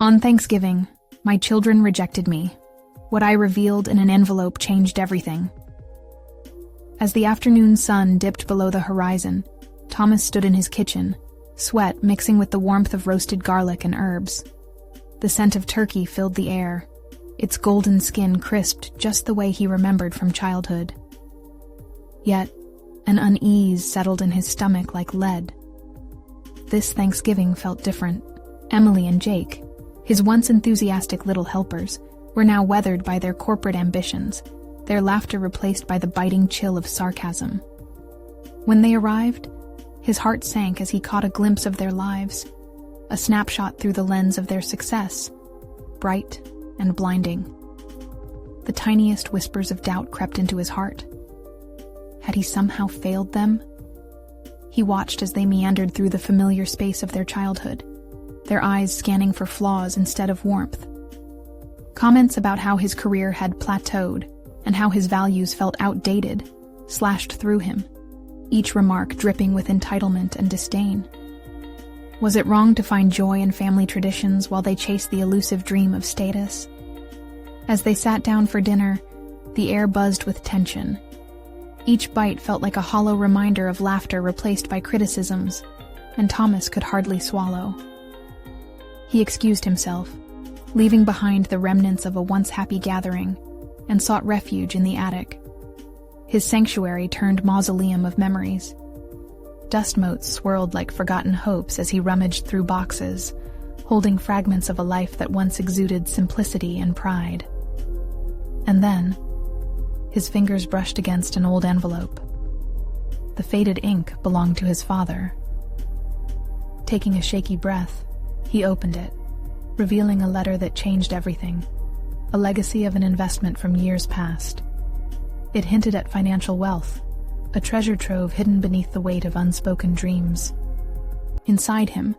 On Thanksgiving, my children rejected me. What I revealed in an envelope changed everything. As the afternoon sun dipped below the horizon, Thomas stood in his kitchen, sweat mixing with the warmth of roasted garlic and herbs. The scent of turkey filled the air, its golden skin crisped just the way he remembered from childhood. Yet, an unease settled in his stomach like lead. This Thanksgiving felt different. Emily and Jake, his once enthusiastic little helpers, were now weathered by their corporate ambitions, their laughter replaced by the biting chill of sarcasm. When they arrived, his heart sank as he caught a glimpse of their lives, a snapshot through the lens of their success, bright and blinding. The tiniest whispers of doubt crept into his heart. Had he somehow failed them? He watched as they meandered through the familiar space of their childhood, their eyes scanning for flaws instead of warmth. Comments about how his career had plateaued and how his values felt outdated slashed through him, each remark dripping with entitlement and disdain. Was it wrong to find joy in family traditions while they chased the elusive dream of status? As they sat down for dinner, the air buzzed with tension. Each bite felt like a hollow reminder of laughter replaced by criticisms, and Thomas could hardly swallow. He excused himself, leaving behind the remnants of a once happy gathering, and sought refuge in the attic. His sanctuary turned mausoleum of memories. Dust motes swirled like forgotten hopes as he rummaged through boxes, holding fragments of a life that once exuded simplicity and pride. And then, his fingers brushed against an old envelope. The faded ink belonged to his father. Taking a shaky breath, he opened it, revealing a letter that changed everything, a legacy of an investment from years past. It hinted at financial wealth, a treasure trove hidden beneath the weight of unspoken dreams. Inside him,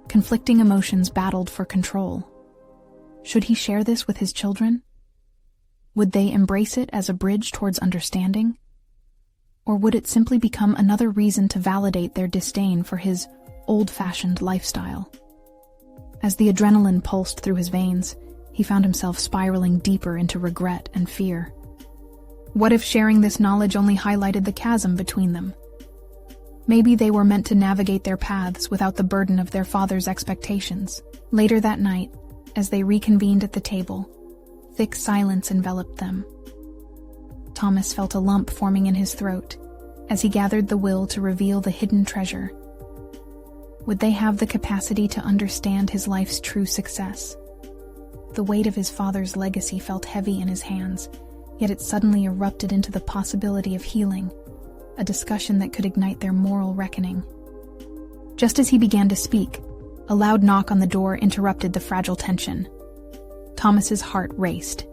conflicting emotions battled for control. Should he share this with his children? Would they embrace it as a bridge towards understanding? Or would it simply become another reason to validate their disdain for his old-fashioned lifestyle? As the adrenaline pulsed through his veins, he found himself spiraling deeper into regret and fear. What if sharing this knowledge only highlighted the chasm between them? Maybe they were meant to navigate their paths without the burden of their father's expectations. Later that night, as they reconvened at the table, thick silence enveloped them. Thomas felt a lump forming in his throat as he gathered the will to reveal the hidden treasure. Would they have the capacity to understand his life's true success? The weight of his father's legacy felt heavy in his hands, yet it suddenly erupted into the possibility of healing, a discussion that could ignite their moral reckoning. Just as he began to speak, a loud knock on the door interrupted the fragile tension. Thomas's heart raced.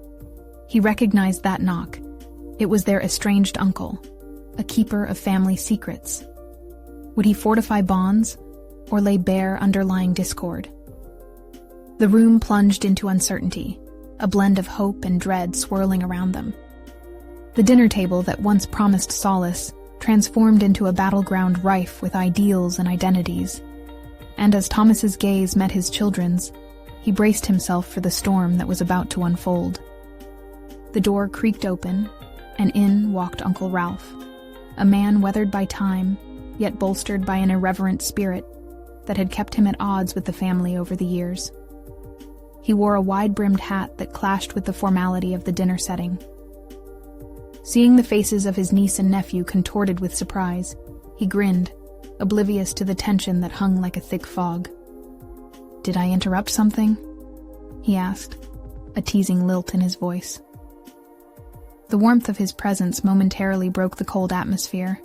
He recognized that knock. It was their estranged uncle, a keeper of family secrets. Would he fortify bonds, or lay bare underlying discord? The room plunged into uncertainty, a blend of hope and dread swirling around them. The dinner table that once promised solace transformed into a battleground rife with ideals and identities. And as Thomas's gaze met his children's, he braced himself for the storm that was about to unfold. The door creaked open, and in walked Uncle Ralph, a man weathered by time, yet bolstered by an irreverent spirit that had kept him at odds with the family over the years. He wore a wide-brimmed hat that clashed with the formality of the dinner setting. Seeing the faces of his niece and nephew contorted with surprise, he grinned, oblivious to the tension that hung like a thick fog. "Did I interrupt something?" he asked, a teasing lilt in his voice. The warmth of his presence momentarily broke the cold atmosphere,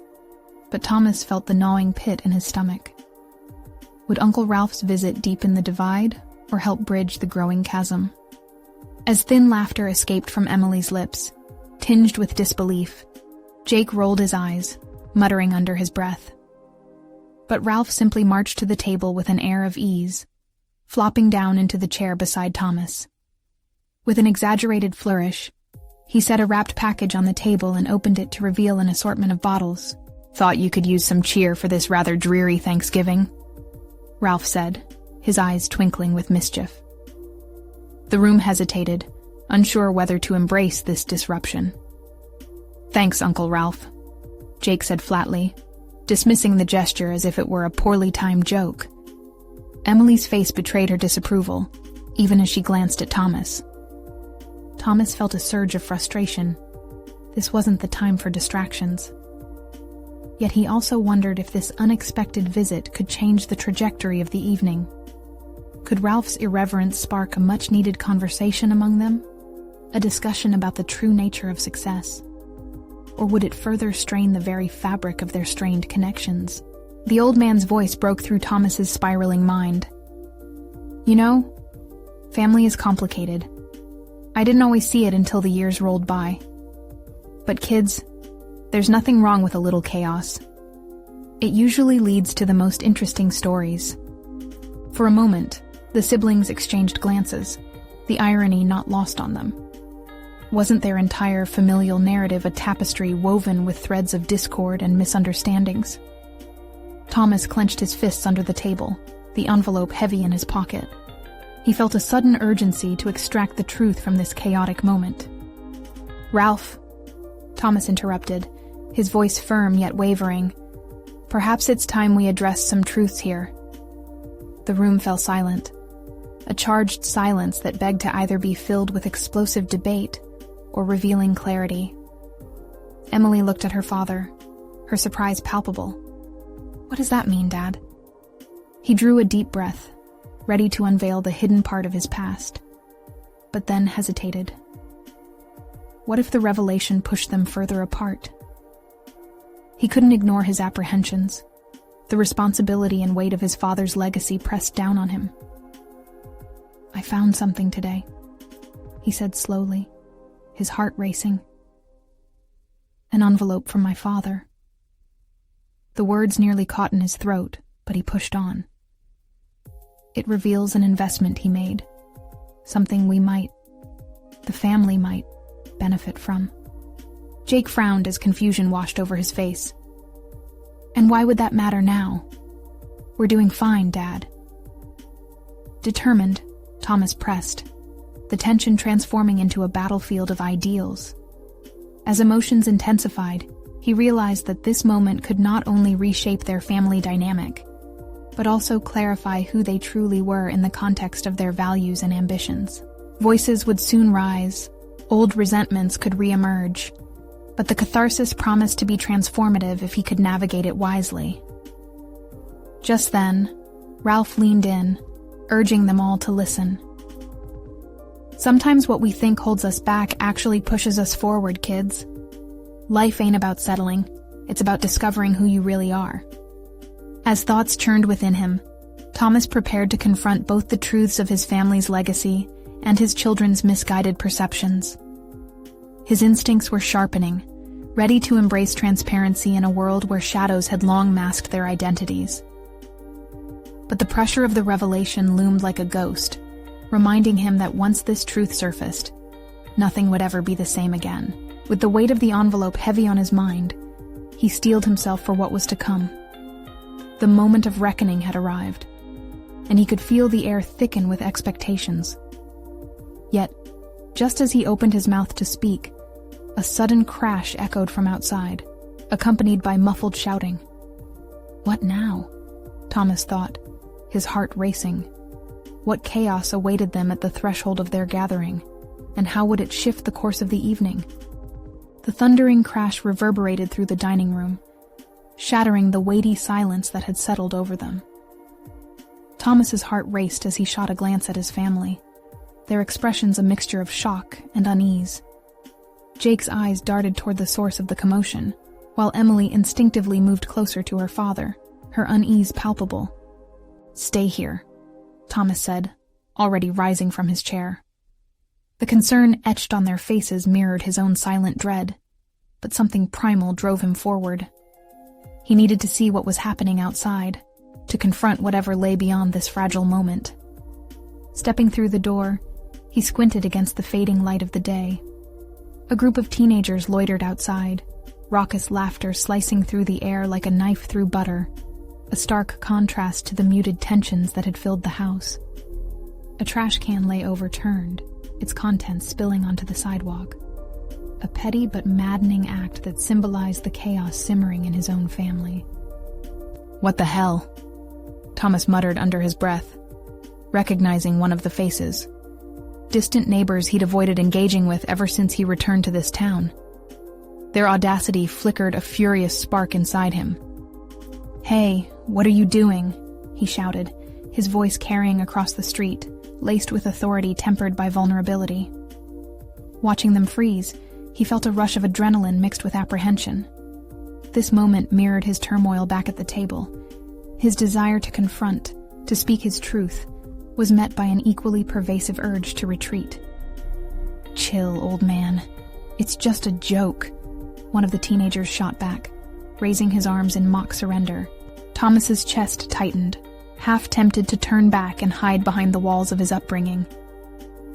but Thomas felt the gnawing pit in his stomach. Would Uncle Ralph's visit deepen the divide, or help bridge the growing chasm? As thin laughter escaped from Emily's lips, tinged with disbelief, Jake rolled his eyes, muttering under his breath. But Ralph simply marched to the table with an air of ease, flopping down into the chair beside Thomas. With an exaggerated flourish, he set a wrapped package on the table and opened it to reveal an assortment of bottles. "Thought you could use some cheer for this rather dreary Thanksgiving," Ralph said, his eyes twinkling with mischief. The room hesitated, unsure whether to embrace this disruption. "Thanks, Uncle Ralph," Jake said flatly, dismissing the gesture as if it were a poorly timed joke. Emily's face betrayed her disapproval, even as she glanced at Thomas. Thomas felt a surge of frustration. This wasn't the time for distractions. Yet he also wondered if this unexpected visit could change the trajectory of the evening. Could Ralph's irreverence spark a much-needed conversation among them? A discussion about the true nature of success? Or would it further strain the very fabric of their strained connections? The old man's voice broke through Thomas's spiraling mind. "You know, family is complicated. I didn't always see it until the years rolled by. But kids, there's nothing wrong with a little chaos. It usually leads to the most interesting stories." For a moment, the siblings exchanged glances, the irony not lost on them. Wasn't their entire familial narrative a tapestry woven with threads of discord and misunderstandings? Thomas clenched his fists under the table, the envelope heavy in his pocket. He felt a sudden urgency to extract the truth from this chaotic moment. "Ralph," Thomas interrupted, his voice firm yet wavering, "perhaps it's time we address some truths here." The room fell silent, a charged silence that begged to either be filled with explosive debate or revealing clarity. Emily looked at her father, her surprise palpable. "What does that mean, Dad?" He drew a deep breath, ready to unveil the hidden part of his past, but then hesitated. What if the revelation pushed them further apart? He couldn't ignore his apprehensions. The responsibility and weight of his father's legacy pressed down on him. "I found something today," he said slowly, his heart racing. "An envelope from my father." The words nearly caught in his throat, but he pushed on. "It reveals an investment he made, something the family might, benefit from." Jake frowned as confusion washed over his face. "And why would that matter now? We're doing fine, Dad." Determined, Thomas pressed, the tension transforming into a battlefield of ideals. As emotions intensified, he realized that this moment could not only reshape their family dynamic, but also clarify who they truly were in the context of their values and ambitions. Voices would soon rise, old resentments could re-emerge, but the catharsis promised to be transformative if he could navigate it wisely. Just then, Ralph leaned in, urging them all to listen. "Sometimes what we think holds us back actually pushes us forward, kids. Life ain't about settling, it's about discovering who you really are." As thoughts churned within him, Thomas prepared to confront both the truths of his family's legacy and his children's misguided perceptions. His instincts were sharpening, ready to embrace transparency in a world where shadows had long masked their identities. But the pressure of the revelation loomed like a ghost, reminding him that once this truth surfaced, nothing would ever be the same again. With the weight of the envelope heavy on his mind, he steeled himself for what was to come. The moment of reckoning had arrived, and he could feel the air thicken with expectations. Yet, just as he opened his mouth to speak, a sudden crash echoed from outside, accompanied by muffled shouting. What now? Thomas thought, his heart racing. What chaos awaited them at the threshold of their gathering, and how would it shift the course of the evening? The thundering crash reverberated through the dining room, shattering the weighty silence that had settled over them. Thomas's heart raced as he shot a glance at his family, their expressions a mixture of shock and unease. Jake's eyes darted toward the source of the commotion, while Emily instinctively moved closer to her father, her unease palpable. "Stay here," Thomas said, already rising from his chair. The concern etched on their faces mirrored his own silent dread, but something primal drove him forward. He needed to see what was happening outside, to confront whatever lay beyond this fragile moment. Stepping through the door, he squinted against the fading light of the day. A group of teenagers loitered outside, raucous laughter slicing through the air like a knife through butter, a stark contrast to the muted tensions that had filled the house. A trash can lay overturned, its contents spilling onto the sidewalk. A petty but maddening act that symbolized the chaos simmering in his own family. "What the hell?" Thomas muttered under his breath, recognizing one of the faces. Distant neighbors he'd avoided engaging with ever since he returned to this town. Their audacity flickered a furious spark inside him. "Hey, what are you doing?" he shouted, his voice carrying across the street, laced with authority tempered by vulnerability. Watching them freeze, he felt a rush of adrenaline mixed with apprehension. This moment mirrored his turmoil back at the table. His desire to confront, to speak his truth, was met by an equally pervasive urge to retreat. "Chill, old man. It's just a joke," one of the teenagers shot back, raising his arms in mock surrender. Thomas's chest tightened, half tempted to turn back and hide behind the walls of his upbringing.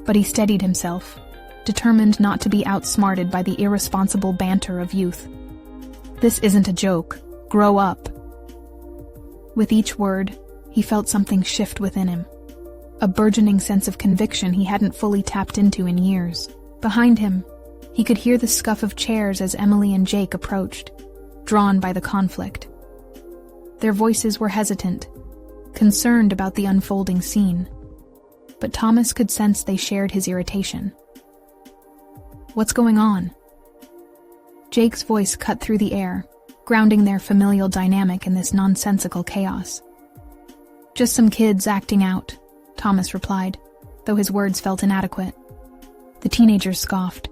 But he steadied himself, determined not to be outsmarted by the irresponsible banter of youth. "This isn't a joke. Grow up." With each word, he felt something shift within him, a burgeoning sense of conviction he hadn't fully tapped into in years. Behind him, he could hear the scuff of chairs as Emily and Jake approached, drawn by the conflict. Their voices were hesitant, concerned about the unfolding scene, but Thomas could sense they shared his irritation. "What's going on?" Jake's voice cut through the air, grounding their familial dynamic in this nonsensical chaos. "Just some kids acting out," Thomas replied, though his words felt inadequate. The teenagers scoffed,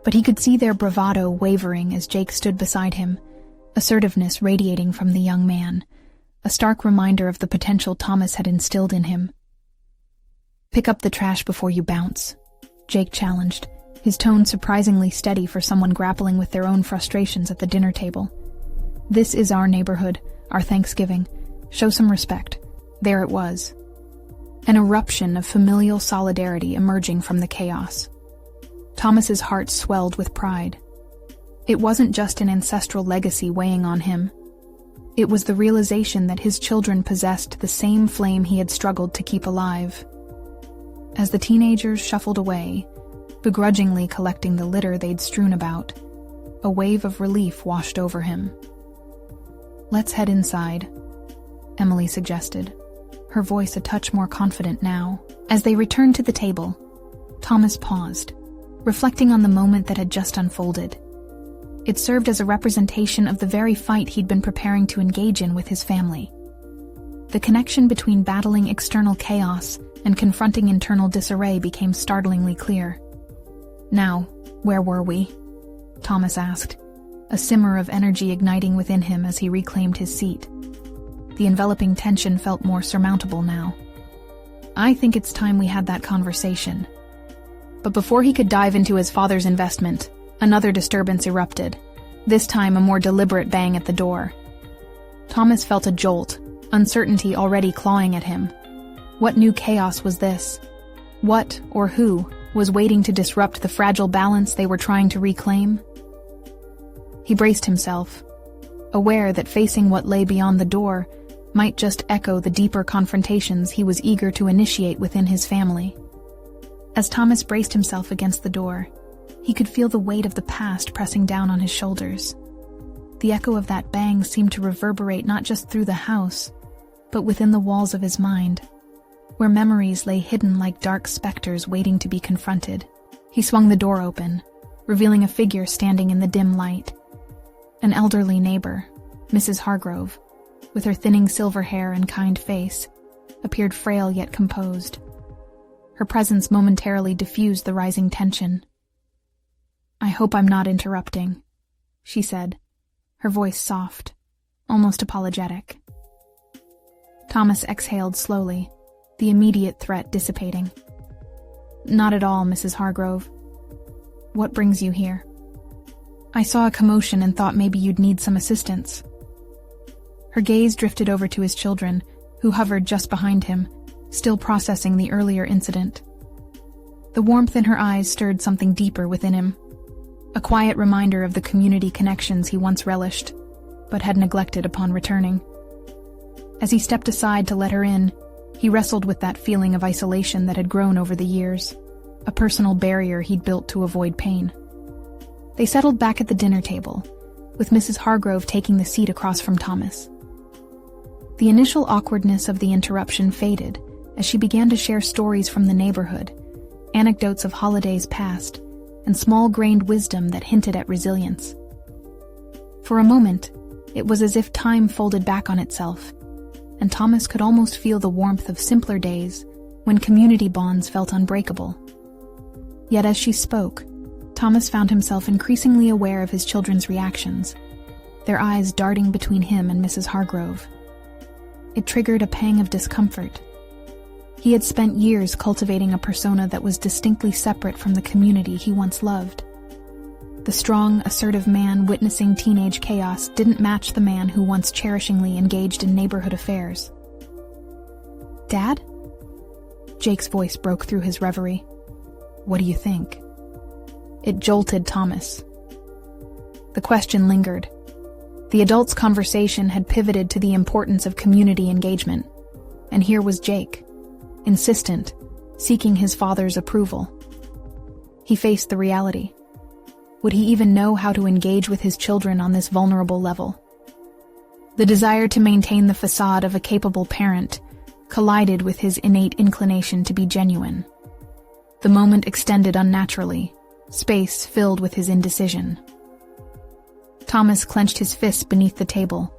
but he could see their bravado wavering as Jake stood beside him, assertiveness radiating from the young man, a stark reminder of the potential Thomas had instilled in him. "Pick up the trash before you bounce," Jake challenged, his tone surprisingly steady for someone grappling with their own frustrations at the dinner table. "This is our neighborhood, our Thanksgiving. Show some respect." There it was. An eruption of familial solidarity emerging from the chaos. Thomas's heart swelled with pride. It wasn't just an ancestral legacy weighing on him. It was the realization that his children possessed the same flame he had struggled to keep alive. As the teenagers shuffled away, begrudgingly collecting the litter they'd strewn about, a wave of relief washed over him. "Let's head inside," Emily suggested, her voice a touch more confident now. As they returned to the table, Thomas paused, reflecting on the moment that had just unfolded. It served as a representation of the very fight he'd been preparing to engage in with his family. The connection between battling external chaos and confronting internal disarray became startlingly clear. "Now, where were we?" Thomas asked, a simmer of energy igniting within him as he reclaimed his seat. The enveloping tension felt more surmountable now. "I think it's time we had that conversation." But before he could dive into his father's investment, another disturbance erupted, this time a more deliberate bang at the door. Thomas felt a jolt, uncertainty already clawing at him. What new chaos was this? What, or who, was waiting to disrupt the fragile balance they were trying to reclaim? He braced himself, aware that facing what lay beyond the door might just echo the deeper confrontations he was eager to initiate within his family. As Thomas braced himself against the door, he could feel the weight of the past pressing down on his shoulders. The echo of that bang seemed to reverberate not just through the house, but within the walls of his mind, where memories lay hidden like dark specters waiting to be confronted. He swung the door open, revealing a figure standing in the dim light. An elderly neighbor, Mrs. Hargrove, with her thinning silver hair and kind face, appeared frail yet composed. Her presence momentarily diffused the rising tension. "I hope I'm not interrupting," she said, her voice soft, almost apologetic. Thomas exhaled slowly, the immediate threat dissipating. "Not at all, Mrs. Hargrove. What brings you here?" "I saw a commotion and thought maybe you'd need some assistance." Her gaze drifted over to his children, who hovered just behind him, still processing the earlier incident. The warmth in her eyes stirred something deeper within him, a quiet reminder of the community connections he once relished, but had neglected upon returning. As he stepped aside to let her in, he wrestled with that feeling of isolation that had grown over the years. a personal barrier he'd built to avoid pain. They settled back at the dinner table, with Mrs. Hargrove taking the seat across from Thomas. The initial awkwardness of the interruption faded as she began to share stories from the neighborhood, anecdotes of holidays past, and small-grained wisdom that hinted at resilience. For a moment, it was as if time folded back on itself, and Thomas could almost feel the warmth of simpler days when community bonds felt unbreakable. Yet as she spoke, Thomas found himself increasingly aware of his children's reactions, their eyes darting between him and Mrs. Hargrove. It triggered a pang of discomfort. He had spent years cultivating a persona that was distinctly separate from the community he once loved. The strong, assertive man witnessing teenage chaos didn't match the man who once cherishingly engaged in neighborhood affairs. "Dad?" Jake's voice broke through his reverie. "What do you think?" It jolted Thomas. The question lingered. The adults' conversation had pivoted to the importance of community engagement, and here was Jake, insistent, seeking his father's approval. He faced the reality. Would he even know how to engage with his children on this vulnerable level? The desire to maintain the facade of a capable parent collided with his innate inclination to be genuine. The moment extended unnaturally, space filled with his indecision. Thomas clenched his fists beneath the table,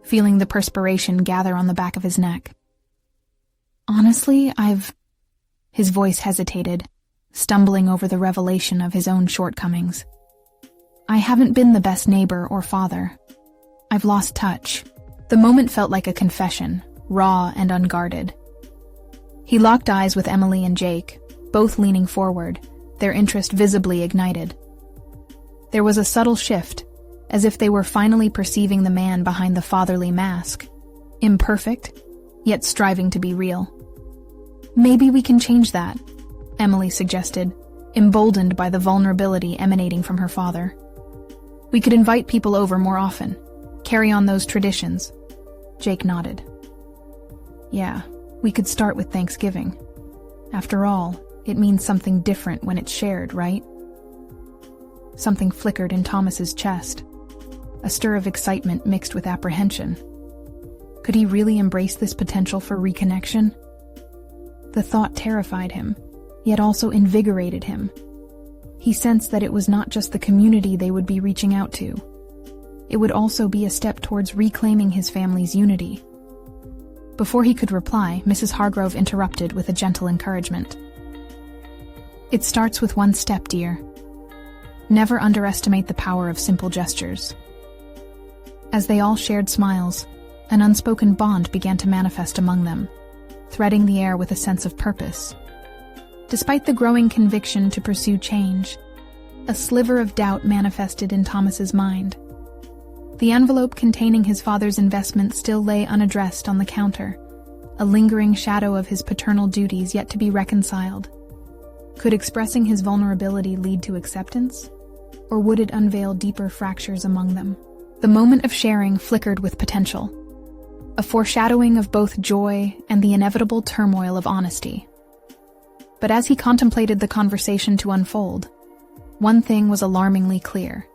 feeling the perspiration gather on the back of his neck. "Honestly, His voice hesitated, stumbling over the revelation of his own shortcomings. "I haven't been the best neighbor or father. I've lost touch." The moment felt like a confession, raw and unguarded. He locked eyes with Emily and Jake, both leaning forward, their interest visibly ignited. There was a subtle shift, as if they were finally perceiving the man behind the fatherly mask, imperfect, yet striving to be real. "Maybe we can change that," Emily suggested, emboldened by the vulnerability emanating from her father. "We could invite people over more often, carry on those traditions." Jake nodded. "Yeah, we could start with Thanksgiving. After all, it means something different when it's shared, right?" Something flickered in Thomas's chest, a stir of excitement mixed with apprehension. Could he really embrace this potential for reconnection? The thought terrified him, yet also invigorated him. He sensed that it was not just the community they would be reaching out to. It would also be a step towards reclaiming his family's unity. Before he could reply, Mrs. Hargrove interrupted with a gentle encouragement. "It starts with one step, dear. Never underestimate the power of simple gestures." As they all shared smiles, an unspoken bond began to manifest among them, threading the air with a sense of purpose. Despite the growing conviction to pursue change, a sliver of doubt manifested in Thomas's mind. The envelope containing his father's investment still lay unaddressed on the counter, a lingering shadow of his paternal duties yet to be reconciled. Could expressing his vulnerability lead to acceptance, or would it unveil deeper fractures among them? The moment of sharing flickered with potential, a foreshadowing of both joy and the inevitable turmoil of honesty. But as he contemplated the conversation to unfold, one thing was alarmingly clear.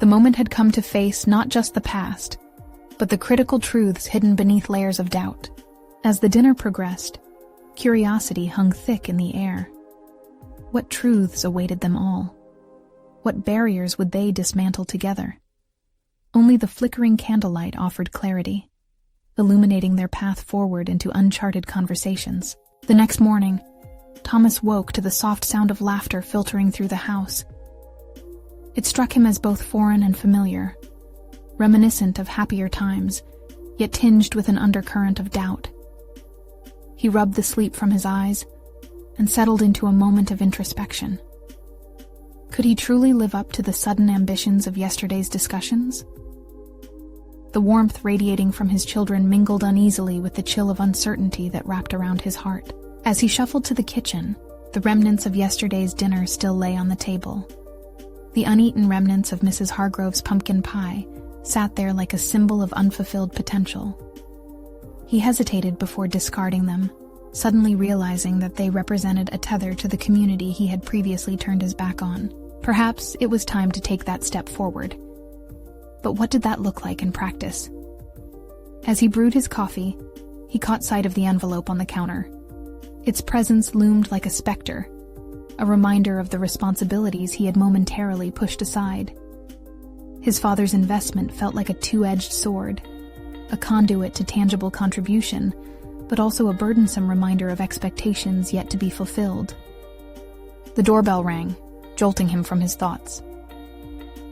The moment had come to face not just the past, but the critical truths hidden beneath layers of doubt. As the dinner progressed, curiosity hung thick in the air. What truths awaited them all? What barriers would they dismantle together? Only the flickering candlelight offered clarity, illuminating their path forward into uncharted conversations. The next morning, Thomas woke to the soft sound of laughter filtering through the house. It struck him as both foreign and familiar, reminiscent of happier times, yet tinged with an undercurrent of doubt. He rubbed the sleep from his eyes and settled into a moment of introspection. Could he truly live up to the sudden ambitions of yesterday's discussions? The warmth radiating from his children mingled uneasily with the chill of uncertainty that wrapped around his heart. As he shuffled to the kitchen, the remnants of yesterday's dinner still lay on the table. The uneaten remnants of Mrs. Hargrove's pumpkin pie sat there like a symbol of unfulfilled potential. He hesitated before discarding them, suddenly realizing that they represented a tether to the community he had previously turned his back on. Perhaps it was time to take that step forward. But what did that look like in practice? As he brewed his coffee, he caught sight of the envelope on the counter. Its presence loomed like a specter, a reminder of the responsibilities he had momentarily pushed aside. His father's investment felt like a two-edged sword, a conduit to tangible contribution, but also a burdensome reminder of expectations yet to be fulfilled. The doorbell rang, jolting him from his thoughts.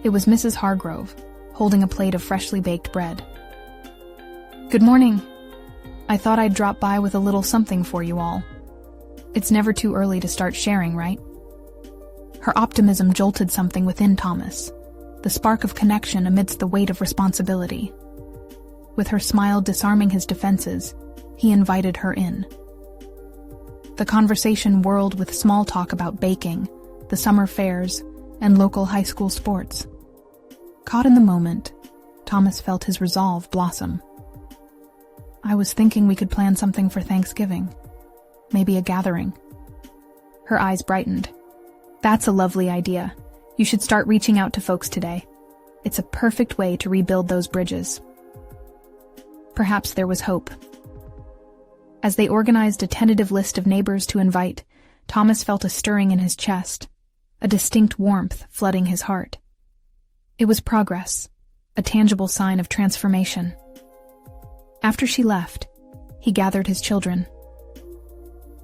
It was Mrs. Hargrove, holding a plate of freshly baked bread. "Good morning. I thought I'd drop by with a little something for you all. It's never too early to start sharing, right?" Her optimism jolted something within Thomas, the spark of connection amidst the weight of responsibility. With her smile disarming his defenses, he invited her in. The conversation whirled with small talk about baking, the summer fairs, and local high school sports. Caught in the moment, Thomas felt his resolve blossom. "I was thinking we could plan something for Thanksgiving. Maybe a gathering." Her eyes brightened. "That's a lovely idea. You should start reaching out to folks today. It's a perfect way to rebuild those bridges." Perhaps there was hope. As they organized a tentative list of neighbors to invite, Thomas felt a stirring in his chest, a distinct warmth flooding his heart. It was progress, a tangible sign of transformation. After she left, he gathered his children.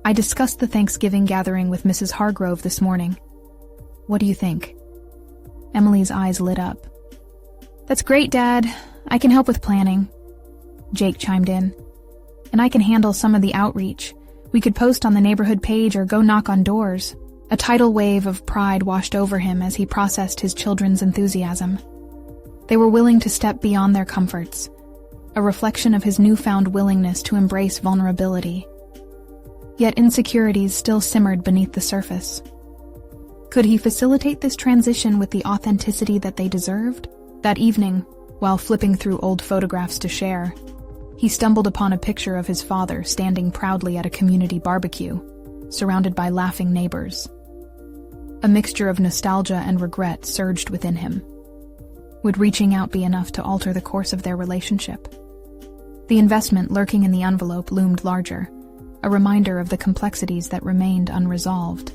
"I discussed the Thanksgiving gathering with Mrs. Hargrove this morning. What do you think?" Emily's eyes lit up. "That's great, Dad. I can help with planning." Jake chimed in. "And I can handle some of the outreach. We could post on the neighborhood page or go knock on doors." A tidal wave of pride washed over him as he processed his children's enthusiasm. They were willing to step beyond their comforts, a reflection of his newfound willingness to embrace vulnerability. Yet insecurities still simmered beneath the surface. Could he facilitate this transition with the authenticity that they deserved? That evening, while flipping through old photographs to share, he stumbled upon a picture of his father standing proudly at a community barbecue, surrounded by laughing neighbors. A mixture of nostalgia and regret surged within him. Would reaching out be enough to alter the course of their relationship? The investment lurking in the envelope loomed larger, a reminder of the complexities that remained unresolved.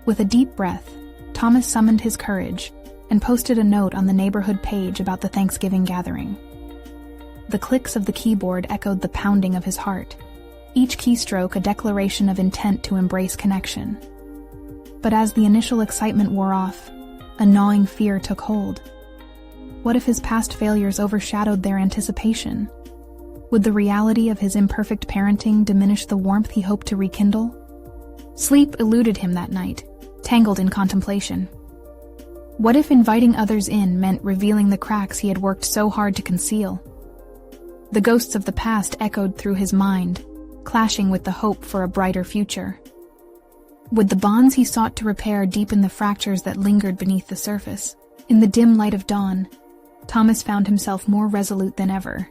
With a deep breath, Thomas summoned his courage and posted a note on the neighborhood page about the Thanksgiving gathering. The clicks of the keyboard echoed the pounding of his heart, each keystroke a declaration of intent to embrace connection. But as the initial excitement wore off, a gnawing fear took hold. What if his past failures overshadowed their anticipation? Would the reality of his imperfect parenting diminish the warmth he hoped to rekindle? Sleep eluded him that night, tangled in contemplation. What if inviting others in meant revealing the cracks he had worked so hard to conceal? The ghosts of the past echoed through his mind, clashing with the hope for a brighter future. Would the bonds he sought to repair deepen the fractures that lingered beneath the surface? In the dim light of dawn, Thomas found himself more resolute than ever.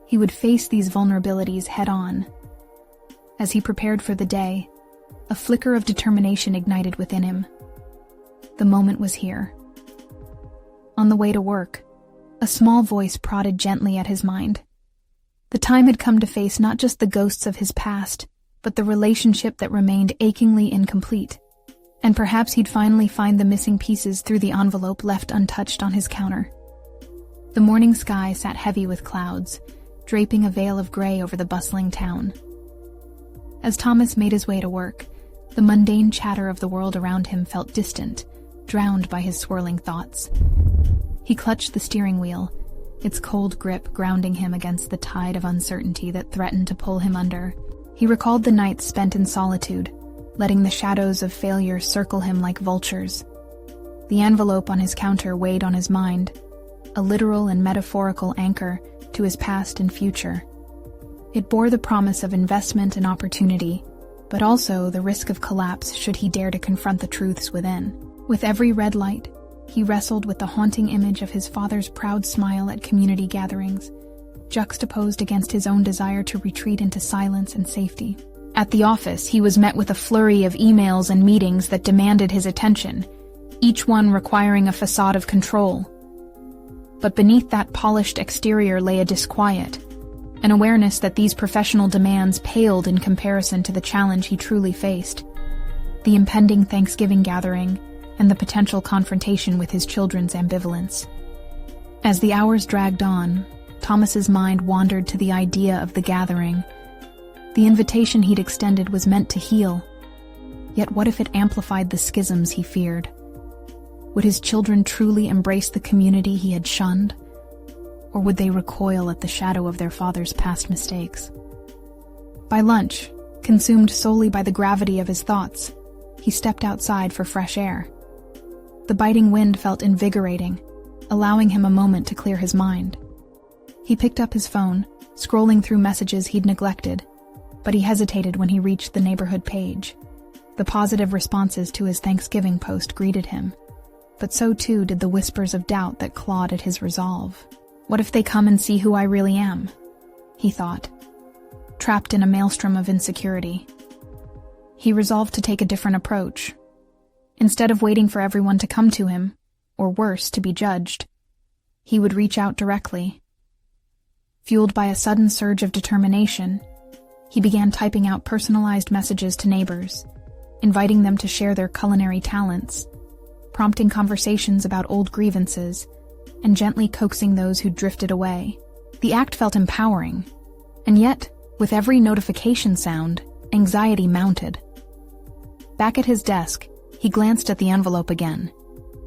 He would face these vulnerabilities head-on. As he prepared for the day, a flicker of determination ignited within him. The moment was here. On the way to work, a small voice prodded gently at his mind. The time had come to face not just the ghosts of his past, but the relationship that remained achingly incomplete. And perhaps he'd finally find the missing pieces through the envelope left untouched on his counter. The morning sky sat heavy with clouds, draping a veil of gray over the bustling town. As Thomas made his way to work, the mundane chatter of the world around him felt distant, drowned by his swirling thoughts. He clutched the steering wheel, its cold grip grounding him against the tide of uncertainty that threatened to pull him under. He recalled the nights spent in solitude, letting the shadows of failure circle him like vultures. The envelope on his counter weighed on his mind, a literal and metaphorical anchor to his past and future. It bore the promise of investment and opportunity, but also the risk of collapse should he dare to confront the truths within. With every red light, he wrestled with the haunting image of his father's proud smile at community gatherings, juxtaposed against his own desire to retreat into silence and safety. At the office, he was met with a flurry of emails and meetings that demanded his attention, each one requiring a facade of control. But beneath that polished exterior lay a disquiet, an awareness that these professional demands paled in comparison to the challenge he truly faced: the impending Thanksgiving gathering and the potential confrontation with his children's ambivalence. As the hours dragged on, Thomas's mind wandered to the idea of the gathering. The invitation he'd extended was meant to heal, yet what if it amplified the schisms he feared? Would his children truly embrace the community he had shunned, or would they recoil at the shadow of their father's past mistakes? By lunch, consumed solely by the gravity of his thoughts, he stepped outside for fresh air. The biting wind felt invigorating, allowing him a moment to clear his mind. He picked up his phone, scrolling through messages he'd neglected, but he hesitated when he reached the neighborhood page. The positive responses to his Thanksgiving post greeted him, but so too did the whispers of doubt that clawed at his resolve. What if they come and see who I really am? He thought, trapped in a maelstrom of insecurity. He resolved to take a different approach. Instead of waiting for everyone to come to him, or worse, to be judged, he would reach out directly. Fueled by a sudden surge of determination, he began typing out personalized messages to neighbors, inviting them to share their culinary talents, prompting conversations about old grievances, and gently coaxing those who drifted away. The act felt empowering, and yet, with every notification sound, anxiety mounted. Back at his desk, he glanced at the envelope again,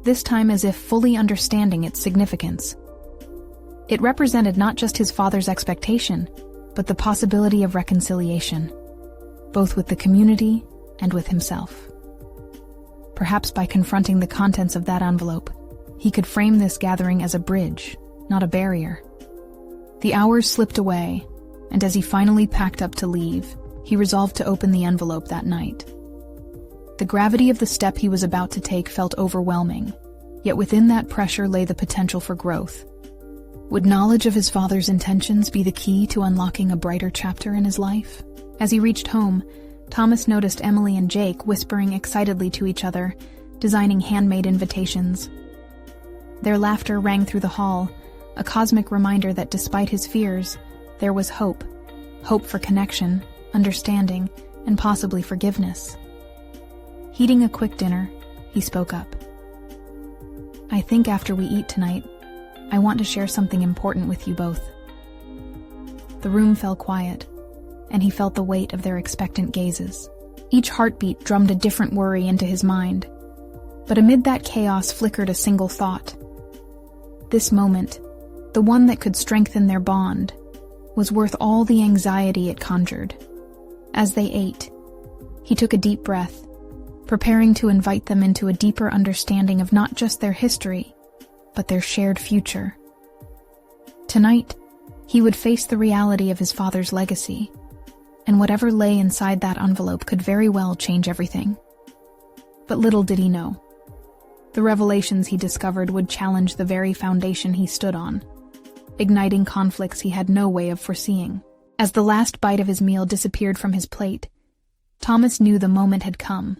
this time as if fully understanding its significance. It represented not just his father's expectation, but the possibility of reconciliation, both with the community and with himself. Perhaps by confronting the contents of that envelope, he could frame this gathering as a bridge, not a barrier. The hours slipped away, and as he finally packed up to leave, he resolved to open the envelope that night. The gravity of the step he was about to take felt overwhelming, yet within that pressure lay the potential for growth. Would knowledge of his father's intentions be the key to unlocking a brighter chapter in his life? As he reached home, Thomas noticed Emily and Jake whispering excitedly to each other, designing handmade invitations. Their laughter rang through the hall, a cosmic reminder that despite his fears, there was hope. Hope for connection, understanding, and possibly forgiveness. Heating a quick dinner, he spoke up. I think after we eat tonight, I want to share something important with you both. The room fell quiet, and he felt the weight of their expectant gazes. Each heartbeat drummed a different worry into his mind, but amid that chaos flickered a single thought. This moment, the one that could strengthen their bond, was worth all the anxiety it conjured. As they ate, he took a deep breath, preparing to invite them into a deeper understanding of not just their history, but their shared future. Tonight, he would face the reality of his father's legacy, and whatever lay inside that envelope could very well change everything. But little did he know. The revelations he discovered would challenge the very foundation he stood on, igniting conflicts he had no way of foreseeing. As the last bite of his meal disappeared from his plate, Thomas knew the moment had come.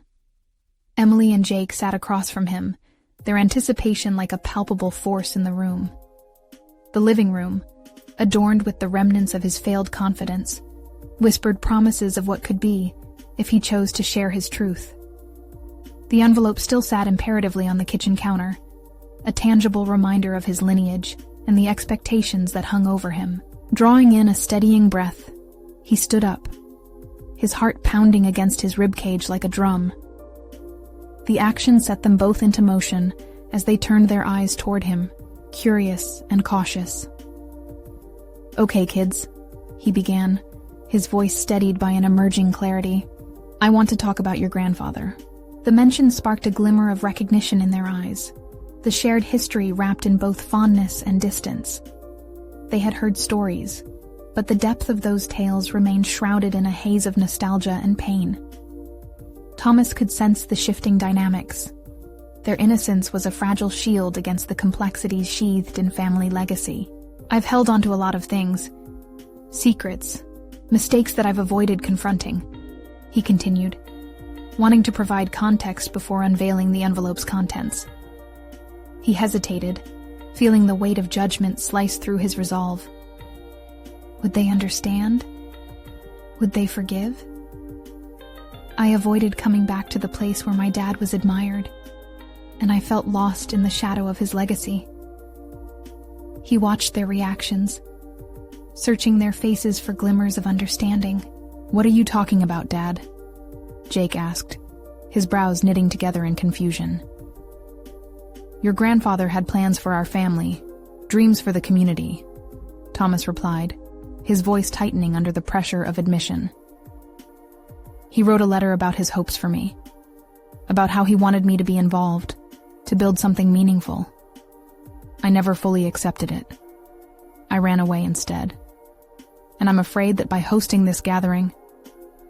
Emily and Jake sat across from him, their anticipation like a palpable force in the room. The living room, adorned with the remnants of his failed confidence, whispered promises of what could be if he chose to share his truth. The envelope still sat imperatively on the kitchen counter, a tangible reminder of his lineage and the expectations that hung over him. Drawing in a steadying breath, he stood up, his heart pounding against his ribcage like a drum. The action set them both into motion as they turned their eyes toward him, curious and cautious. "Okay, kids," he began, his voice steadied by an emerging clarity. "I want to talk about your grandfather." The mention sparked a glimmer of recognition in their eyes, the shared history wrapped in both fondness and distance. They had heard stories, but the depth of those tales remained shrouded in a haze of nostalgia and pain. Thomas could sense the shifting dynamics. Their innocence was a fragile shield against the complexities sheathed in family legacy. I've held onto a lot of things. Secrets, mistakes that I've avoided confronting," he continued, wanting to provide context before unveiling the envelope's contents. He hesitated, feeling the weight of judgment slice through his resolve. Would they understand? Would they forgive? I avoided coming back to the place where my dad was admired, and I felt lost in the shadow of his legacy. He watched their reactions, searching their faces for glimmers of understanding. "What are you talking about, Dad?" Jake asked, his brows knitting together in confusion. "Your grandfather had plans for our family, dreams for the community," Thomas replied, his voice tightening under the pressure of admission. "He wrote a letter about his hopes for me, about how he wanted me to be involved, to build something meaningful. I never fully accepted it. I ran away instead. And I'm afraid that by hosting this gathering,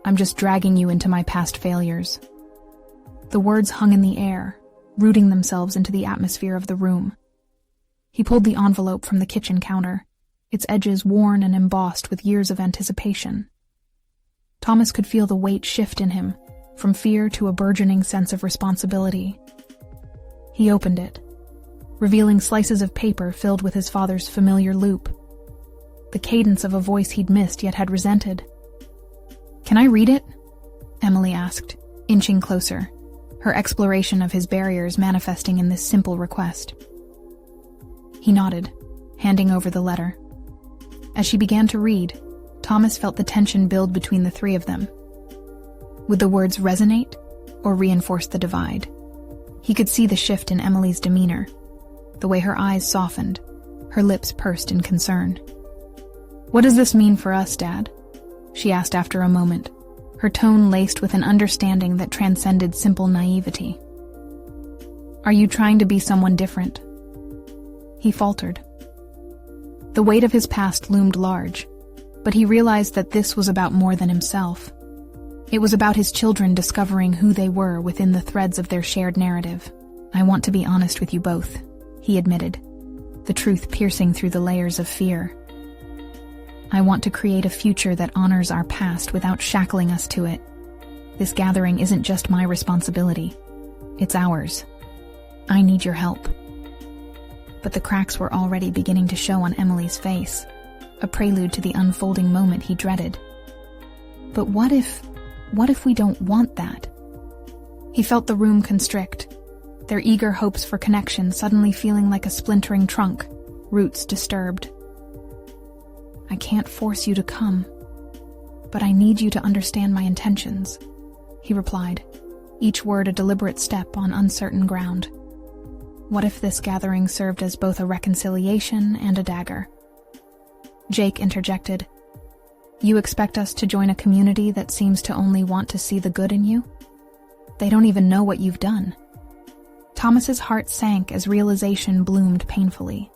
I'm just dragging you into my past failures." The words hung in the air, rooting themselves into the atmosphere of the room. He pulled the envelope from the kitchen counter, its edges worn and embossed with years of anticipation. Thomas could feel the weight shift in him, from fear to a burgeoning sense of responsibility. He opened it, revealing slices of paper filled with his father's familiar loop, the cadence of a voice he'd missed yet had resented. "Can I read it?" Emily asked, inching closer, her exploration of his barriers manifesting in this simple request. He nodded, handing over the letter. As she began to read, Thomas felt the tension build between the three of them. Would the words resonate or reinforce the divide? He could see the shift in Emily's demeanor, the way her eyes softened, her lips pursed in concern. "What does this mean for us, Dad?" she asked after a moment, her tone laced with an understanding that transcended simple naivety. "Are you trying to be someone different?" He faltered. The weight of his past loomed large, but he realized that this was about more than himself. It was about his children discovering who they were within the threads of their shared narrative. "I want to be honest with you both," he admitted, the truth piercing through the layers of fear. "I want to create a future that honors our past without shackling us to it. This gathering isn't just my responsibility. It's ours. I need your help." But the cracks were already beginning to show on Emily's face, a prelude to the unfolding moment he dreaded. But what if we don't want that? He felt the room constrict, their eager hopes for connection suddenly feeling like a splintering trunk, roots disturbed. "I can't force you to come, but I need you to understand my intentions," he replied, each word a deliberate step on uncertain ground. What if this gathering served as both a reconciliation and a dagger? Jake interjected, "You expect us to join a community that seems to only want to see the good in you? They don't even know what you've done." Thomas's heart sank as realization bloomed painfully.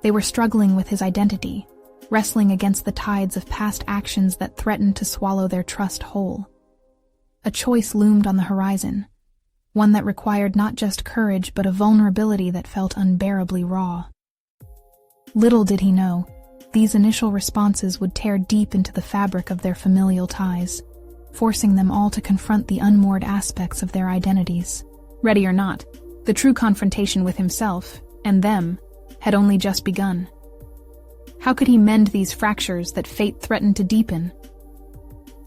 They were struggling with his identity, wrestling against the tides of past actions that threatened to swallow their trust whole. A choice loomed on the horizon, one that required not just courage but a vulnerability that felt unbearably raw. Little did he know, these initial responses would tear deep into the fabric of their familial ties, forcing them all to confront the unmoored aspects of their identities. Ready or not, the true confrontation with himself, and them, had only just begun. How could he mend these fractures that fate threatened to deepen?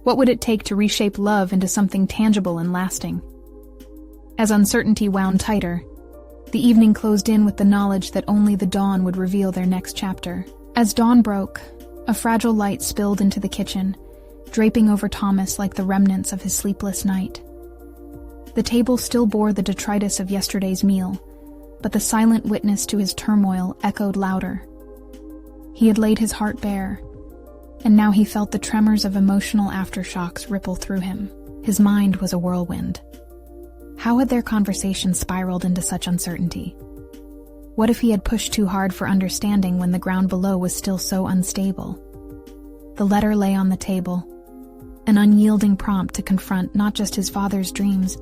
What would it take to reshape love into something tangible and lasting? As uncertainty wound tighter, the evening closed in with the knowledge that only the dawn would reveal their next chapter. As dawn broke, a fragile light spilled into the kitchen, draping over Thomas like the remnants of his sleepless night. The table still bore the detritus of yesterday's meal, but the silent witness to his turmoil echoed louder. He had laid his heart bare, and now he felt the tremors of emotional aftershocks ripple through him. His mind was a whirlwind. How had their conversation spiraled into such uncertainty? What if he had pushed too hard for understanding when the ground below was still so unstable? The letter lay on the table, an unyielding prompt to confront not just his father's dreams,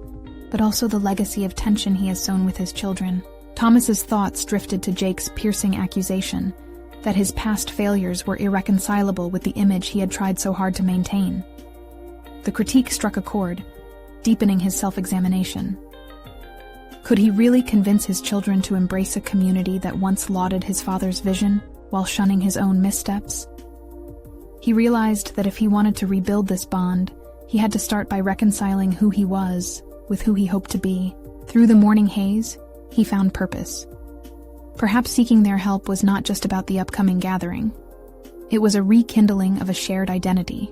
but also the legacy of tension he has sown with his children. Thomas's thoughts drifted to Jake's piercing accusation, that his past failures were irreconcilable with the image he had tried so hard to maintain. The critique struck a chord, deepening his self-examination. Could he really convince his children to embrace a community that once lauded his father's vision while shunning his own missteps? He realized that if he wanted to rebuild this bond, he had to start by reconciling who he was with who he hoped to be. Through the morning haze, he found purpose. Perhaps seeking their help was not just about the upcoming gathering. It was a rekindling of a shared identity,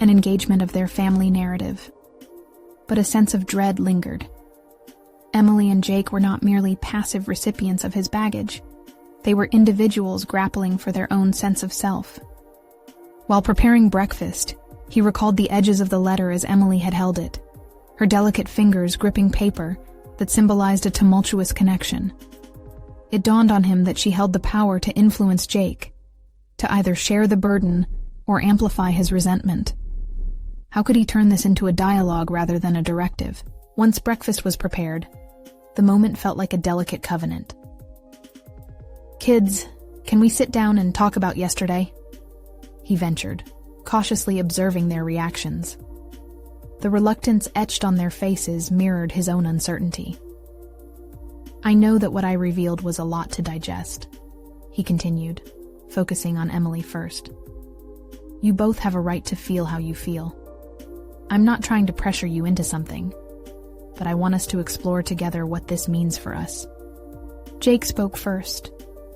an engagement of their family narrative. But a sense of dread lingered. Emily and Jake were not merely passive recipients of his baggage. They were individuals grappling for their own sense of self. While preparing breakfast, he recalled the edges of the letter as Emily had held it, her delicate fingers gripping paper that symbolized a tumultuous connection. It dawned on him that she held the power to influence Jake, to either share the burden or amplify his resentment. How could he turn this into a dialogue rather than a directive? Once breakfast was prepared, the moment felt like a delicate covenant. "Kids, can we sit down and talk about yesterday?" he ventured, cautiously observing their reactions. The reluctance etched on their faces mirrored his own uncertainty. "I know that what I revealed was a lot to digest," he continued, focusing on Emily first. "You both have a right to feel how you feel. I'm not trying to pressure you into something, but I want us to explore together what this means for us." Jake spoke first,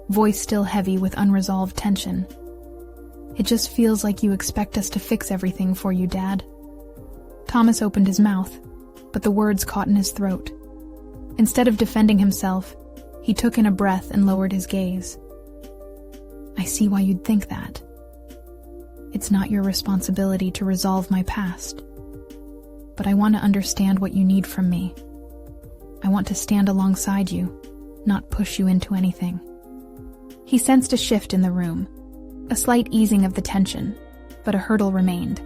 voice still heavy with unresolved tension. "It just feels like you expect us to fix everything for you, Dad." Thomas opened his mouth, but the words caught in his throat. Instead of defending himself, he took in a breath and lowered his gaze. "I see why you'd think that. It's not your responsibility to resolve my past. But I want to understand what you need from me. I want to stand alongside you, not push you into anything." He sensed a shift in the room, a slight easing of the tension, but a hurdle remained.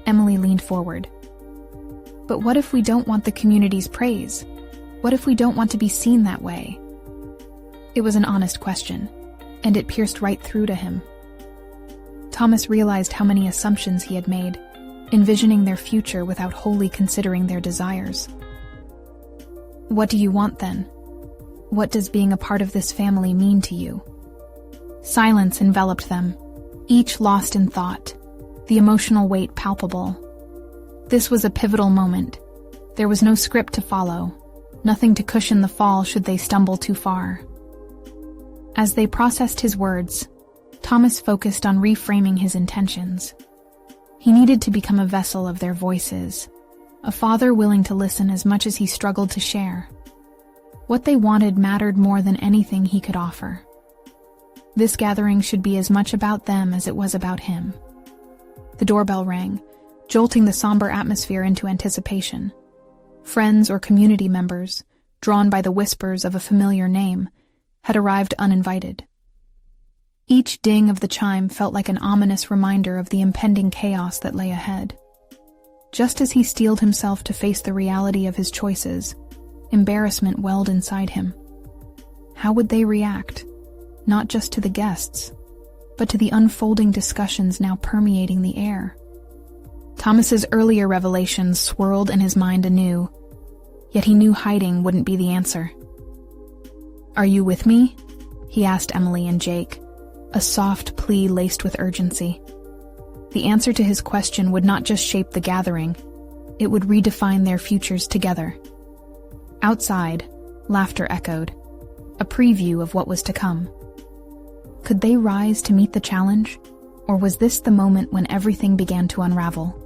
Emily leaned forward. "But what if we don't want the community's praise? What if we don't want to be seen that way?" It was an honest question, and it pierced right through to him. Thomas realized how many assumptions he had made, envisioning their future without wholly considering their desires. "What do you want then? What does being a part of this family mean to you?" Silence enveloped them, each lost in thought, the emotional weight palpable. This was a pivotal moment. There was no script to follow, nothing to cushion the fall should they stumble too far. As they processed his words, Thomas focused on reframing his intentions. He needed to become a vessel of their voices, a father willing to listen as much as he struggled to share. What they wanted mattered more than anything he could offer. This gathering should be as much about them as it was about him. The doorbell rang, jolting the somber atmosphere into anticipation. Friends or community members, drawn by the whispers of a familiar name, had arrived uninvited. Each ding of the chime felt like an ominous reminder of the impending chaos that lay ahead. Just as he steeled himself to face the reality of his choices, embarrassment welled inside him. How would they react? Not just to the guests, but to the unfolding discussions now permeating the air. Thomas's earlier revelations swirled in his mind anew, yet he knew hiding wouldn't be the answer. "Are you with me?" he asked Emily and Jake, a soft plea laced with urgency. The answer to his question would not just shape the gathering, it would redefine their futures together. Outside, laughter echoed, a preview of what was to come. Could they rise to meet the challenge, or was this the moment when everything began to unravel?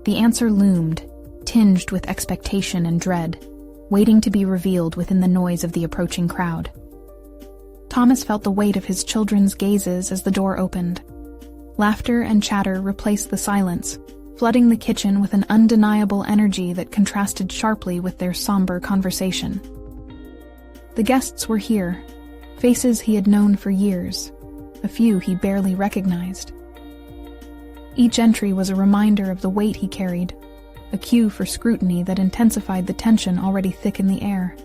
The answer loomed, tinged with expectation and dread, waiting to be revealed within the noise of the approaching crowd. Thomas felt the weight of his children's gazes as the door opened. Laughter and chatter replaced the silence, flooding the kitchen with an undeniable energy that contrasted sharply with their somber conversation. The guests were here, faces he had known for years, a few he barely recognized. Each entry was a reminder of the weight he carried, a cue for scrutiny that intensified the tension already thick in the air.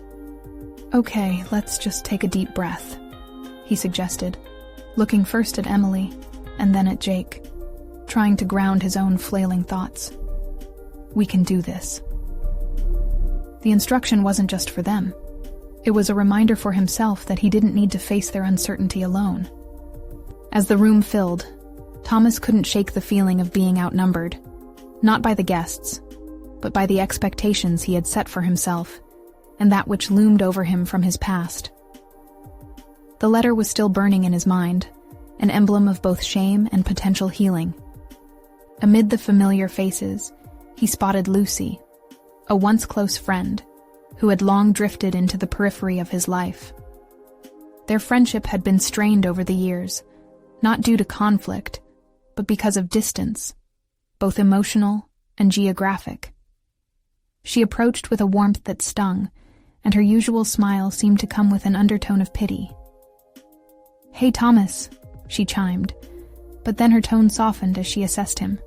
"Okay, let's just take a deep breath," he suggested, looking first at Emily and then at Jake, trying to ground his own flailing thoughts. We can do this. The instruction wasn't just for them. It was a reminder for himself that he didn't need to face their uncertainty alone. As the room filled, Thomas couldn't shake the feeling of being outnumbered, not by the guests, but by the expectations he had set for himself, and that which loomed over him from his past. The letter was still burning in his mind, an emblem of both shame and potential healing. Amid the familiar faces, he spotted Lucy, a once close friend, who had long drifted into the periphery of his life. Their friendship had been strained over the years, not due to conflict, but because of distance, both emotional and geographic. She approached with a warmth that stung, and her usual smile seemed to come with an undertone of pity. "Hey, Thomas," she chimed, but then her tone softened as she assessed him.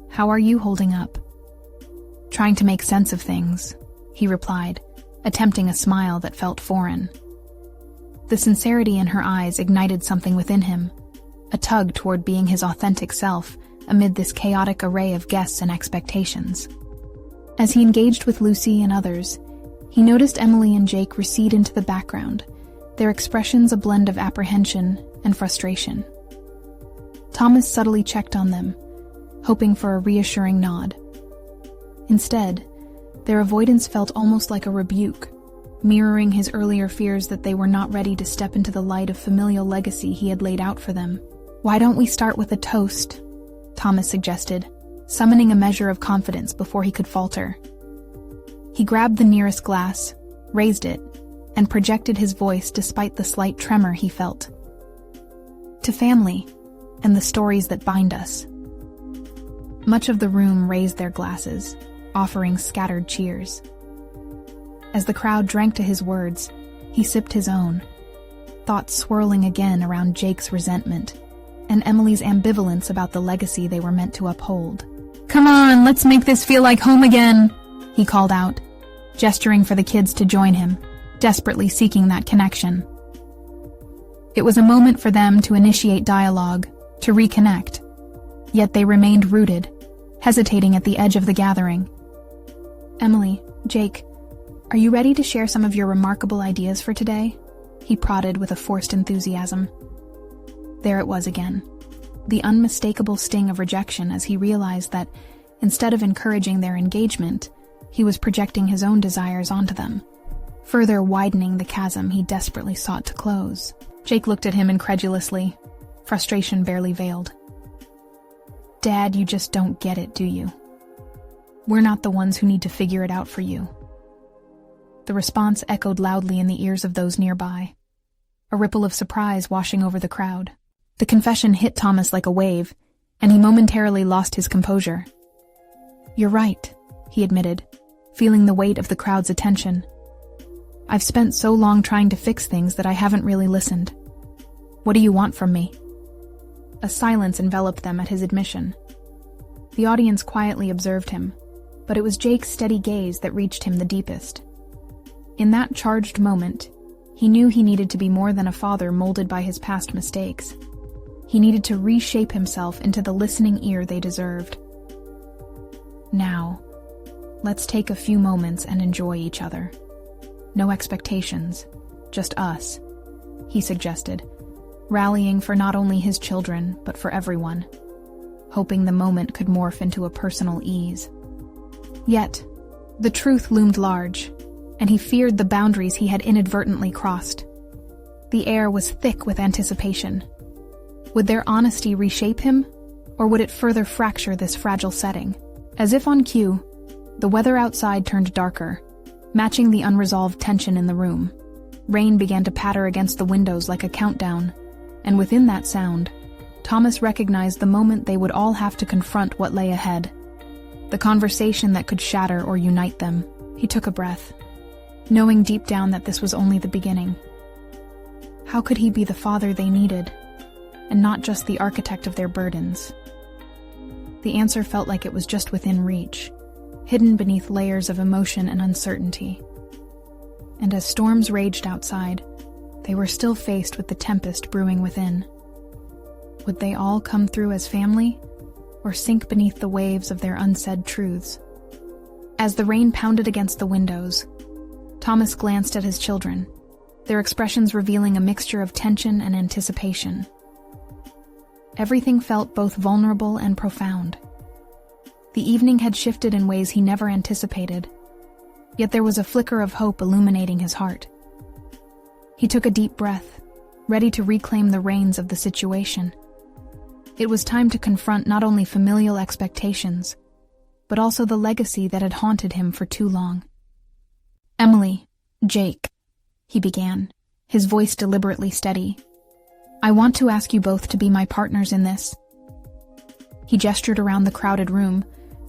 "How are you holding up?" "Trying to make sense of things," he replied, attempting a smile that felt foreign. The sincerity in her eyes ignited something within him, a tug toward being his authentic self amid this chaotic array of guests and expectations. As he engaged with Lucy and others, he noticed Emily and Jake recede into the background, their expressions a blend of apprehension and frustration. Thomas subtly checked on them, hoping for a reassuring nod. Instead, their avoidance felt almost like a rebuke, mirroring his earlier fears that they were not ready to step into the light of familial legacy he had laid out for them. "Why don't we start with a toast?" Thomas suggested, summoning a measure of confidence before he could falter. He grabbed the nearest glass, raised it, and projected his voice despite the slight tremor he felt. "To family, and the stories that bind us." Much of the room raised their glasses, offering scattered cheers. As the crowd drank to his words, he sipped his own, thoughts swirling again around Jake's resentment and Emily's ambivalence about the legacy they were meant to uphold. "Come on, let's make this feel like home again," he called out, gesturing for the kids to join him, desperately seeking that connection. It was a moment for them to initiate dialogue, to reconnect, yet they remained rooted, hesitating at the edge of the gathering. "Emily, Jake, are you ready to share some of your remarkable ideas for today?" he prodded with a forced enthusiasm. There it was again, the unmistakable sting of rejection as he realized that, instead of encouraging their engagement, he was projecting his own desires onto them, further widening the chasm he desperately sought to close. Jake looked at him incredulously, frustration barely veiled. "Dad, you just don't get it, do you? We're not the ones who need to figure it out for you." The response echoed loudly in the ears of those nearby, a ripple of surprise washing over the crowd. The confession hit Thomas like a wave, and he momentarily lost his composure. "You're right," he admitted, feeling the weight of the crowd's attention. "I've spent so long trying to fix things that I haven't really listened. What do you want from me?" A silence enveloped them at his admission. The audience quietly observed him, but it was Jake's steady gaze that reached him the deepest. In that charged moment, he knew he needed to be more than a father molded by his past mistakes. He needed to reshape himself into the listening ear they deserved. "Now, let's take a few moments and enjoy each other. No expectations, just us," he suggested, rallying for not only his children, but for everyone, hoping the moment could morph into a personal ease. Yet, the truth loomed large, and he feared the boundaries he had inadvertently crossed. The air was thick with anticipation. Would their honesty reshape him, or would it further fracture this fragile setting? As if on cue, the weather outside turned darker, matching the unresolved tension in the room. Rain began to patter against the windows like a countdown, and within that sound, Thomas recognized the moment they would all have to confront what lay ahead. The conversation that could shatter or unite them. He took a breath, knowing deep down that this was only the beginning. How could he be the father they needed, and not just the architect of their burdens? The answer felt like it was just within reach, hidden beneath layers of emotion and uncertainty. And as storms raged outside, They were still faced with the tempest brewing within. Would they all come through as family, or sink beneath the waves of their unsaid truths? As the rain pounded against the windows, Thomas glanced at his children, their expressions revealing a mixture of tension and anticipation. Everything felt both vulnerable and profound. The evening had shifted in ways he never anticipated, yet there was a flicker of hope illuminating his heart. He took a deep breath, ready to reclaim the reins of the situation. It was time to confront not only familial expectations, but also the legacy that had haunted him for too long. "Emily, Jake," he began, his voice deliberately steady. "I want to ask you both to be my partners in this." He gestured around the crowded room,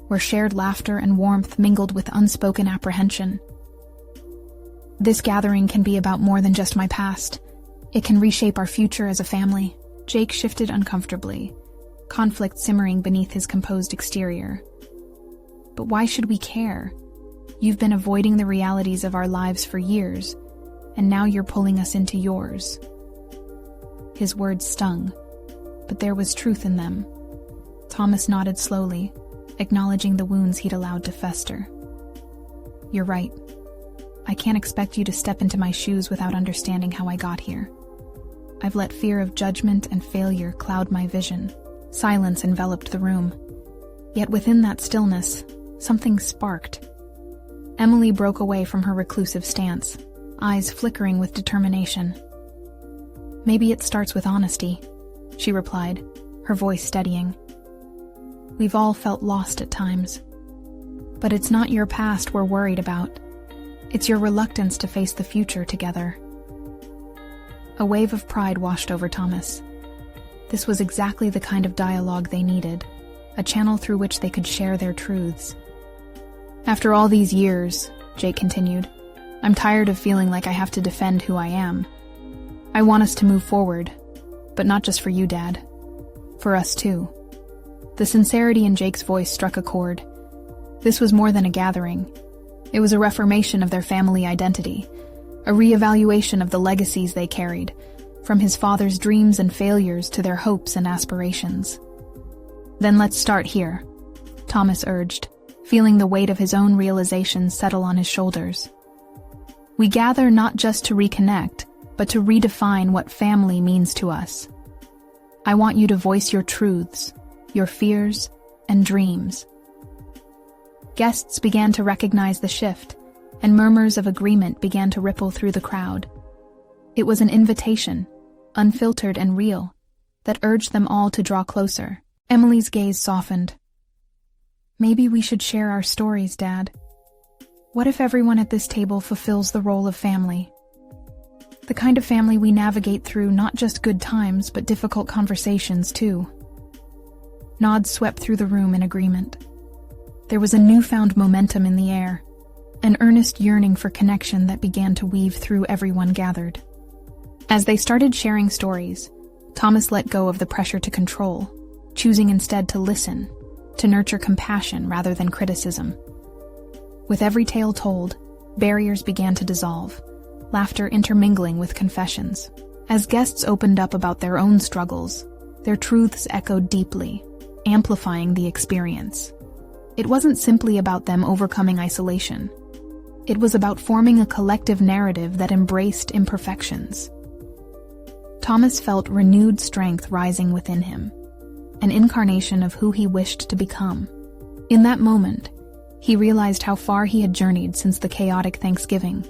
where shared laughter and warmth mingled with unspoken apprehension. "This gathering can be about more than just my past. It can reshape our future as a family." Jake shifted uncomfortably, conflict simmering beneath his composed exterior. "But why should we care? You've been avoiding the realities of our lives for years, and now you're pulling us into yours." His words stung, but there was truth in them. Thomas nodded slowly, acknowledging the wounds he'd allowed to fester. "You're right. I can't expect you to step into my shoes without understanding how I got here. I've let fear of judgment and failure cloud my vision." Silence enveloped the room. Yet within that stillness, something sparked. Emily broke away from her reclusive stance, eyes flickering with determination. "Maybe it starts with honesty," she replied, her voice steadying. "We've all felt lost at times. But it's not your past we're worried about. It's your reluctance to face the future together." A wave of pride washed over Thomas. This was exactly the kind of dialogue they needed, a channel through which they could share their truths. "After all these years," Jake continued, "I'm tired of feeling like I have to defend who I am. I want us to move forward, but not just for you, Dad. For us too." The sincerity in Jake's voice struck a chord. This was more than a gathering. It was a reformation of their family identity, a reevaluation of the legacies they carried, from his father's dreams and failures to their hopes and aspirations. "Then let's start here," Thomas urged, feeling the weight of his own realizations settle on his shoulders. "We gather not just to reconnect, but to redefine what family means to us. I want you to voice your truths, your fears, and dreams." Guests began to recognize the shift, and murmurs of agreement began to ripple through the crowd. It was an invitation, unfiltered and real, that urged them all to draw closer. Emily's gaze softened. "Maybe we should share our stories, Dad. What if everyone at this table fulfills the role of family? The kind of family we navigate through not just good times, but difficult conversations too." Nods swept through the room in agreement. There was a newfound momentum in the air, an earnest yearning for connection that began to weave through everyone gathered. As they started sharing stories, Thomas let go of the pressure to control, choosing instead to listen, to nurture compassion rather than criticism. With every tale told, barriers began to dissolve, laughter intermingling with confessions. As guests opened up about their own struggles, their truths echoed deeply, amplifying the experience. It wasn't simply about them overcoming isolation. It was about forming a collective narrative that embraced imperfections. Thomas felt renewed strength rising within him, an incarnation of who he wished to become. In that moment, he realized how far he had journeyed since the chaotic Thanksgiving,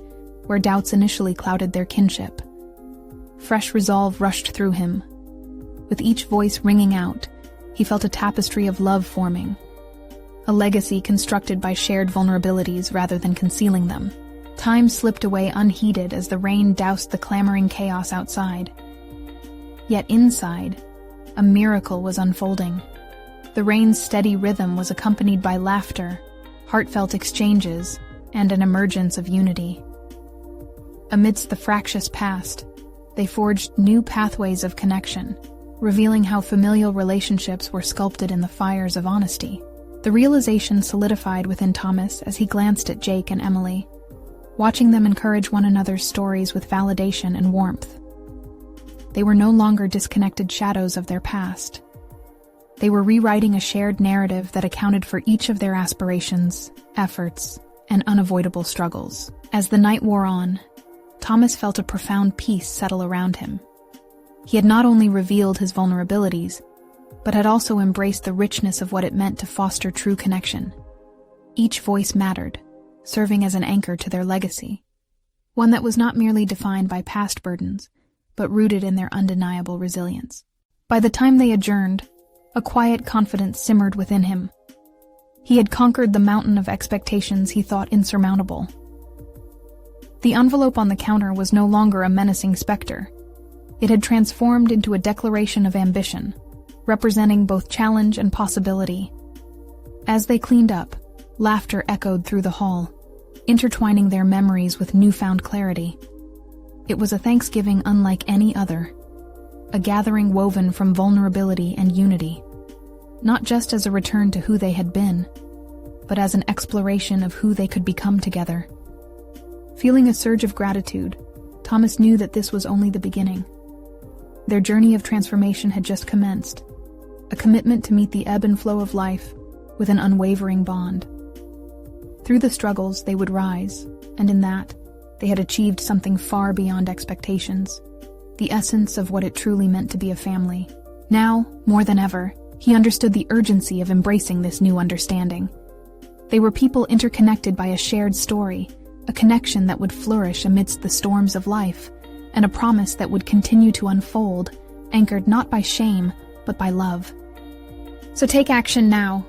where doubts initially clouded their kinship. Fresh resolve rushed through him. With each voice ringing out, he felt a tapestry of love forming, a legacy constructed by shared vulnerabilities rather than concealing them. Time slipped away unheeded as the rain doused the clamoring chaos outside. Yet inside, a miracle was unfolding. The rain's steady rhythm was accompanied by laughter, heartfelt exchanges, and an emergence of unity. Amidst the fractious past, they forged new pathways of connection, revealing how familial relationships were sculpted in the fires of honesty. The realization solidified within Thomas as he glanced at Jake and Emily. watching them encourage one another's stories with validation and warmth. They were no longer disconnected shadows of their past. They were rewriting a shared narrative that accounted for each of their aspirations, efforts, and unavoidable struggles. As the night wore on, Thomas felt a profound peace settle around him. He had not only revealed his vulnerabilities, but had also embraced the richness of what it meant to foster true connection. Each voice mattered, serving as an anchor to their legacy, one that was not merely defined by past burdens, but rooted in their undeniable resilience. By the time they adjourned, a quiet confidence simmered within him. He had conquered the mountain of expectations he thought insurmountable. The envelope on the counter was no longer a menacing specter. It had transformed into a declaration of ambition, representing both challenge and possibility. As they cleaned up, laughter echoed through the hall, intertwining their memories with newfound clarity. It was a Thanksgiving unlike any other, a gathering woven from vulnerability and unity, not just as a return to who they had been, but as an exploration of who they could become together. Feeling a surge of gratitude, Thomas knew that this was only the beginning. Their journey of transformation had just commenced, a commitment to meet the ebb and flow of life with an unwavering bond. Through the struggles, they would rise, and in that, they had achieved something far beyond expectations, the essence of what it truly meant to be a family. Now, more than ever, he understood the urgency of embracing this new understanding. They were people interconnected by a shared story, a connection that would flourish amidst the storms of life, and a promise that would continue to unfold, anchored not by shame, but by love. So take action now.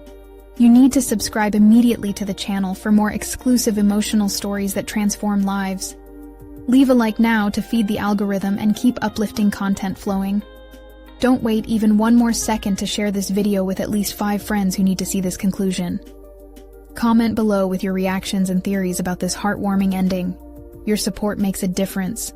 You need to subscribe immediately to the channel for more exclusive emotional stories that transform lives. Leave a like now to feed the algorithm and keep uplifting content flowing. Don't wait even one more second to share this video with at least 5 friends who need to see this conclusion. Comment below with your reactions and theories about this heartwarming ending. Your support makes a difference.